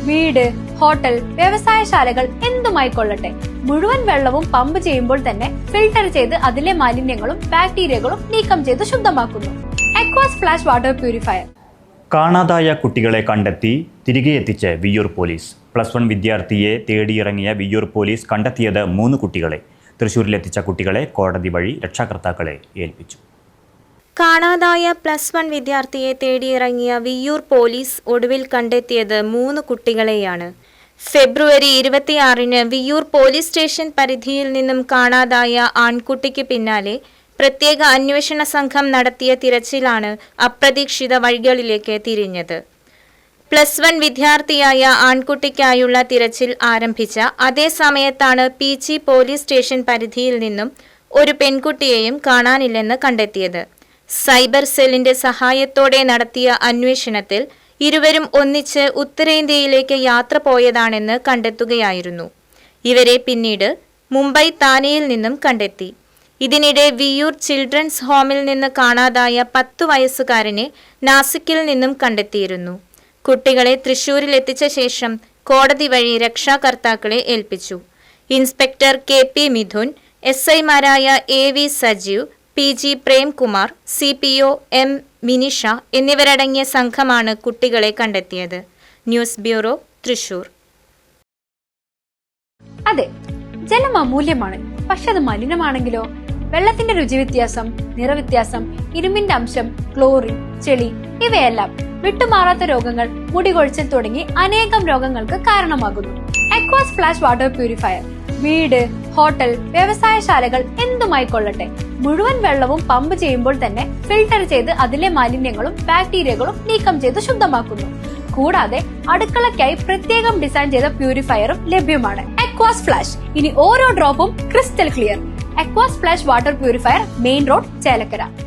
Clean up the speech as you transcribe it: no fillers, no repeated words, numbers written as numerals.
വീട്, ഹോട്ടൽ, വ്യവസായശാലകൾ എന്തുമായിക്കൊള്ളട്ടെ, മുഴുവൻ വെള്ളവും പമ്പ് ചെയ്യുമ്പോൾ തന്നെ ഫിൽട്ടർ ചെയ്ത് അതിലെ മാലിന്യങ്ങളും ബാക്ടീരിയകളും നീക്കം ചെയ്ത് ശുദ്ധമാക്കുന്നു. അക്വാസ് ഫ്ലാഷ് വാട്ടർ പ്യൂരിഫയർ. കാണാതായ കുട്ടികളെ കണ്ടെത്തി തിരികെ എത്തിച്ച് വിയ്യൂർ പോലീസ്. +1 വിദ്യാർത്ഥിയെ തേടിയിറങ്ങിയ വിയ്യൂർ പോലീസ് കണ്ടെത്തിയത് 3 കുട്ടികളെ. തൃശൂരിലെത്തിച്ച കുട്ടികളെ കോടതി വഴി രക്ഷാകർത്താക്കളെ ഏൽപ്പിച്ചു. കാണാതായ +1 വിദ്യാർത്ഥിയെ തേടിയിറങ്ങിയ വിയ്യൂർ പോലീസ് ഒടുവിൽ കണ്ടെത്തിയത് 3 കുട്ടികളെയാണ്. ഫെബ്രുവരി 26-ന് വിയ്യൂർ പോലീസ് സ്റ്റേഷൻ പരിധിയിൽ നിന്നും കാണാതായ ആൺകുട്ടിക്ക് പിന്നാലെ പ്രത്യേക അന്വേഷണ സംഘം നടത്തിയ തിരച്ചിലാണ് അപ്രതീക്ഷിത വഴികളിലേക്ക് തിരിഞ്ഞത്. +1 വിദ്യാർത്ഥിയായ ആൺകുട്ടിക്കായുള്ള തിരച്ചിൽ ആരംഭിച്ച അതേ സമയത്താണ് പീച്ചി പോലീസ് സ്റ്റേഷൻ പരിധിയിൽ നിന്നും ഒരു പെൺകുട്ടിയെയും കാണാനില്ലെന്ന് കണ്ടെത്തിയത്. സൈബർ സെല്ലിന്റെ സഹായത്തോടെ നടത്തിയ അന്വേഷണത്തിൽ ഇരുവരും ഒന്നിച്ച് ഉത്തരേന്ത്യയിലേക്ക് യാത്ര പോയതാണെന്ന് കണ്ടെത്തുകയായിരുന്നു. ഇവരെ പിന്നീട് മുംബൈ താനെയിൽ നിന്നും കണ്ടെത്തി. ഇതിനിടെ വിയ്യൂർ ചിൽഡ്രൻസ് ഹോമിൽ നിന്ന് കാണാതായ 10 വയസ്സുകാരനെ നാസിക്കിൽ നിന്നും കണ്ടെത്തിയിരുന്നു. കുട്ടികളെ തൃശൂരിൽ എത്തിച്ച ശേഷം കോടതി വഴി രക്ഷാകർത്താക്കളെ ഏൽപ്പിച്ചു. ഇൻസ്പെക്ടർ KP മിഥുൻ, SI-മാരായ AV Sajeev, PG Premkumar, CPO M Minisha എന്നിവരടങ്ങിയ സംഘമാണ് കുട്ടികളെ കണ്ടെത്തിയത്. News bureau, Thrissur. അതെ, ജലം അമൂല്യമാണ്. പക്ഷെ അത് മലിനമാണെങ്കിലോ? വെള്ളത്തിന്റെ രുചി വ്യത്യാസം, നിറവ്യത്യാസം, ഇരുമ്പിന്റെ അംശം, ക്ലോറിൻ, ചെളി ഇവയെല്ലാം വിട്ടുമാറാത്ത രോഗങ്ങൾ, മുടികൊഴിച്ചിൽ തുടങ്ങി അനേകം രോഗങ്ങൾക്ക് കാരണമാകുന്നു. അക്വാസ് ഫ്ലാഷ് വാട്ടർ പ്യൂരിഫയർ. വീട്, ഹോട്ടൽ, വ്യവസായശാലകൾ എന്തുമായിക്കൊള്ളട്ടെ, മുഴുവൻ വെള്ളവും പമ്പ് ചെയ്യുമ്പോൾ തന്നെ ഫിൽട്ടർ ചെയ്ത് അതിലെ മാലിന്യങ്ങളും ബാക്ടീരിയകളും നീക്കം ചെയ്ത് ശുദ്ധമാക്കുന്നു. കൂടാതെ അടുക്കളയ്ക്കായി പ്രത്യേകം ഡിസൈൻ ചെയ്ത പ്യൂരിഫയറും ലഭ്യമാണ്. Aquas flash. ഇനി ഓരോ ഡ്രോപ്പും crystal clear. Aquas flash water purifier, main road, Chelakkara.